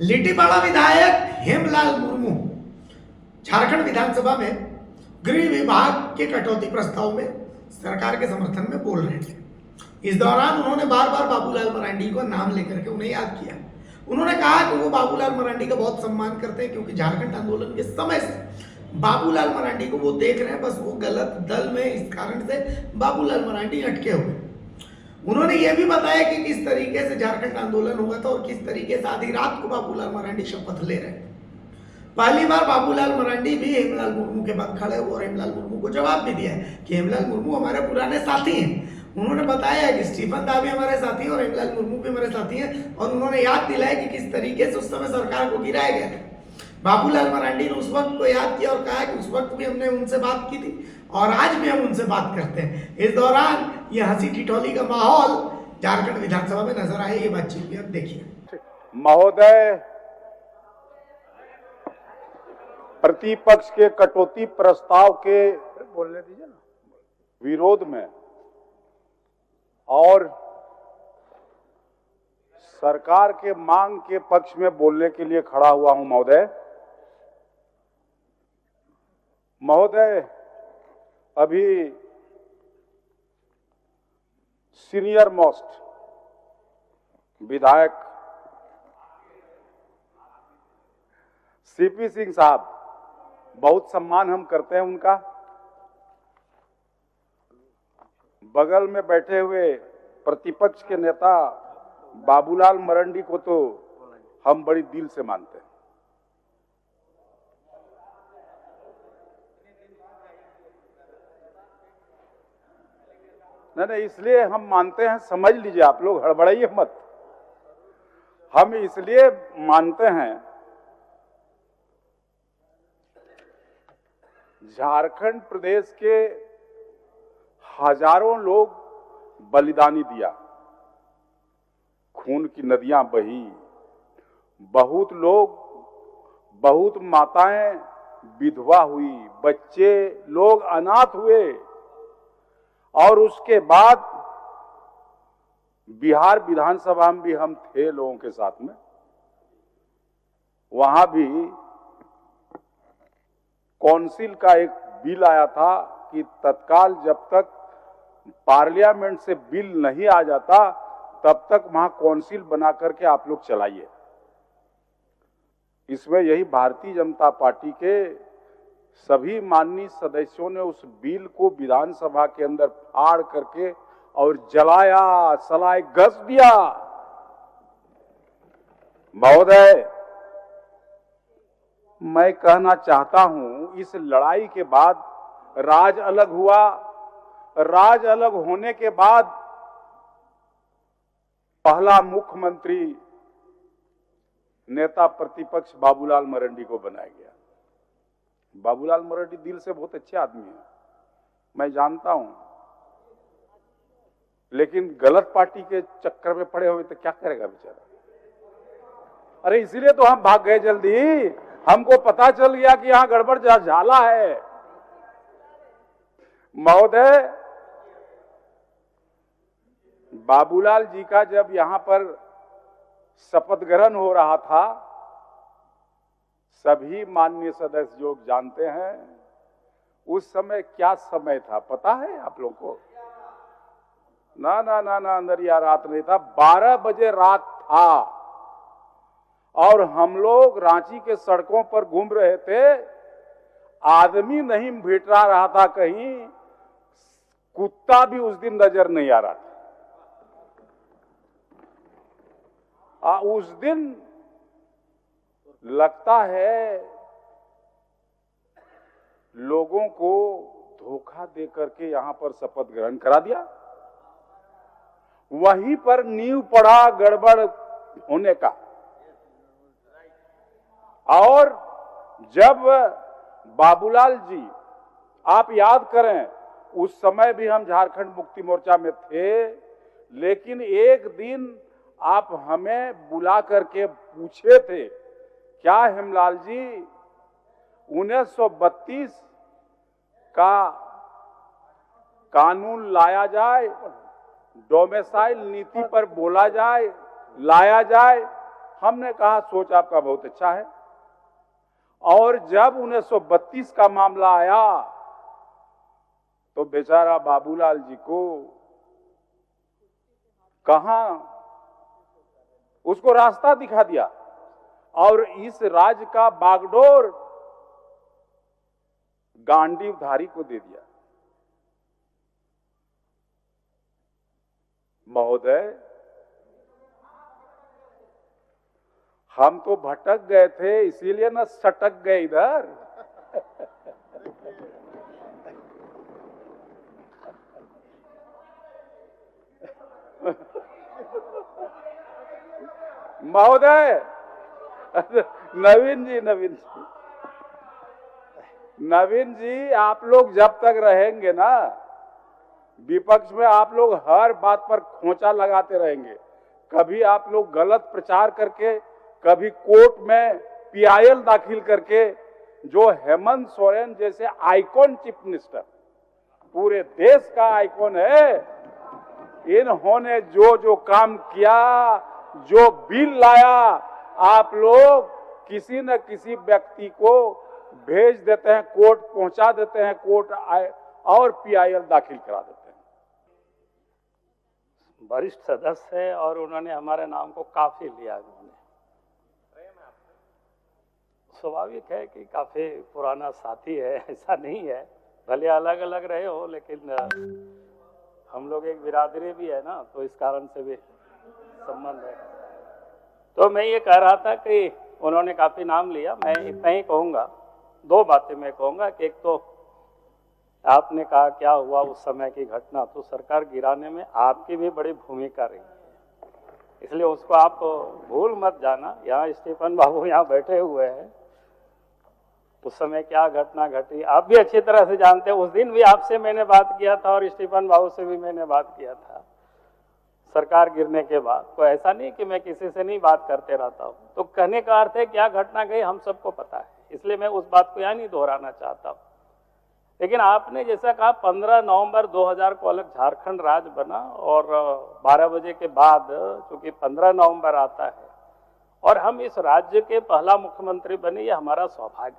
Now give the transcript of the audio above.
लिट्टीपाड़ा विधायक हेमलाल मुर्मू झारखंड विधानसभा में गृह विभाग के कटौती प्रस्ताव में सरकार के समर्थन में बोल रहे थे। इस दौरान उन्होंने बार बार बाबूलाल मरांडी को नाम लेकर के उन्हें याद किया। उन्होंने कहा कि वो बाबूलाल मरांडी का बहुत सम्मान करते हैं, क्योंकि झारखंड आंदोलन के समय से बाबूलाल मरांडी को वो देख रहे हैं, बस वो गलत दल में, इस कारण से बाबूलाल मरांडी अटके हुए। उन्होंने ये भी बताया कि किस तरीके से झारखंड आंदोलन हुआ था और किस तरीके से आधी रात को बाबूलाल मरांडी शपथ ले रहे थे। पहली बार बाबूलाल मरांडी भी हेमलाल मुर्मू के बाद खड़े हुए और हेमलाल मुर्मू को जवाब भी दिया है कि हेमलाल मुर्मू हमारे पुराने साथी हैं। उन्होंने बताया कि स्टीफन दा भी हमारे साथी हैं और हेमलाल मुर्मू भी हमारे साथी हैं, और उन्होंने याद दिलाया कि किस तरीके से उस समय सरकार को गिराया गया था। बाबूलाल मरांडी ने उस वक्त को याद किया और कहा कि उस वक्त भी हमने उनसे बात की थी और आज भी हम उनसे बात करते हैं। इस दौरान ये हंसी ठिठोली का माहौल झारखंड विधानसभा में नजर आया। ये बातचीत भी अब देखिए। महोदय, प्रतिपक्ष के कटौती प्रस्ताव के बोलने दीजिए ना, विरोध में और सरकार के मांग के पक्ष में बोलने के लिए खड़ा हुआ हूं। महोदय, अभी सीनियर मोस्ट विधायक सीपी सिंह साहब, बहुत सम्मान हम करते हैं उनका, बगल में बैठे हुए प्रतिपक्ष के नेता बाबूलाल मरांडी को तो हम बड़ी दिल से मानते हैं। नहीं, इसलिए हम मानते हैं, समझ लीजिए, आप लोग हड़बड़ाइए मत। हम इसलिए मानते हैं, झारखंड प्रदेश के हजारों लोग बलिदानी दिया, खून की नदियां बही, बहुत लोग, बहुत माताएं विधवा हुई, बच्चे लोग अनाथ हुए, और उसके बाद बिहार विधानसभा में भी हम थे लोगों के साथ में। वहां भी काउंसिल का एक बिल आया था कि तत्काल जब तक पार्लियामेंट से बिल नहीं आ जाता तब तक वहां काउंसिल बना करके आप लोग चलाइए। इसमें यही भारतीय जनता पार्टी के सभी माननीय सदस्यों ने उस बिल को विधानसभा के अंदर फाड़ करके और जलाया, सलाए घस दिया। महोदय, मैं कहना चाहता हूं, इस लड़ाई के बाद राज अलग हुआ। राज अलग होने के बाद पहला मुख्यमंत्री नेता प्रतिपक्ष बाबूलाल मरांडी को बनाया गया। बाबूलाल मरांडी दिल से बहुत अच्छे आदमी हैं, मैं जानता हूं, लेकिन गलत पार्टी के चक्कर में पड़े हुए तो क्या करेगा बेचारा। अरे इसीलिए तो हम भाग गए जल्दी, हमको पता चल गया कि यहां गड़बड़ झाला है। महोदय, बाबूलाल जी का जब यहां पर शपथ ग्रहण हो रहा था, सभी माननीय सदस्य लोग जानते हैं उस समय क्या समय था, पता है आप लोगों को? ना ना ना ना, अंदरिया रात नहीं था, 12 बजे रात था, और हम लोग रांची के सड़कों पर घूम रहे थे। आदमी नहीं भेटा रहा था, कहीं कुत्ता भी उस दिन नजर नहीं आ रहा था। उस दिन लगता है लोगों को धोखा दे करके यहां पर शपथ ग्रहण करा दिया। वहीं पर नींव पड़ा गड़बड़ होने का। और जब बाबूलाल जी, आप याद करें, उस समय भी हम झारखंड मुक्ति मोर्चा में थे, लेकिन एक दिन आप हमें बुला करके पूछे थे, क्या हेमलाल जी 1932 का कानून लाया जाए, डोमिसाइल नीति पर बोला जाए, लाया जाए, हमने कहा सोच आपका बहुत अच्छा है। और जब 1932 का मामला आया तो बेचारा बाबूलाल जी को कहां उसको रास्ता दिखा दिया और इस राज्य का बागडोर गांडीवधारी को दे दिया। महोदय, हम तो भटक गए थे, इसीलिए ना सटक गए इधर। महोदय, नवीन जी, आप लोग जब तक रहेंगे ना विपक्ष में, आप लोग हर बात पर खोंचा लगाते रहेंगे। कभी आप लोग गलत प्रचार करके, कभी कोर्ट में पीआईएल दाखिल करके, जो हेमंत सोरेन जैसे आइकॉन चीफ मिनिस्टर, पूरे देश का आइकॉन है, इन्होंने जो जो काम किया, जो बिल लाया, आप लोग किसी न किसी व्यक्ति को भेज देते हैं, कोर्ट पहुंचा देते हैं, कोर्ट और पीआईएल दाखिल करा देते हैं। वरिष्ठ सदस्य है और उन्होंने हमारे नाम को काफी लिया। उन्होंने स्वाभाविक है कि काफी पुराना साथी है, ऐसा नहीं है, भले अलग अलग रहे हो, लेकिन हम लोग एक बिरादरी भी है ना, तो इस कारण से भी संबंध है। तो मैं ये कह रहा था कि उन्होंने काफी नाम लिया। मैं इतना ही कहूँगा, दो बातें मैं कहूँगा कि एक तो आपने कहा क्या हुआ उस समय की घटना, तो सरकार गिराने में आपकी भी बड़ी भूमिका रही है, इसलिए उसको आप भूल मत जाना। यहाँ स्टीफन बाबू यहाँ बैठे हुए हैं, उस समय क्या घटना घटी आप भी अच्छी तरह से जानते हैं। उस दिन भी आपसे मैंने बात किया था और स्टीफन बाबू से भी मैंने बात किया था सरकार गिरने के बाद। तो ऐसा नहीं कि मैं किसी से नहीं बात करते रहता हूँ। तो कहने का अर्थ है क्या घटना गई हम सबको पता है, इसलिए मैं उस बात को यहाँ नहीं दोहराना चाहता हूँ। लेकिन आपने जैसा कहा 15 नवंबर 2000 को अलग झारखंड राज्य बना और 12 बजे के बाद चूंकि 15 नवंबर आता है और हम इस राज्य के पहला मुख्यमंत्री बने, ये हमारा सौभाग्य रहा।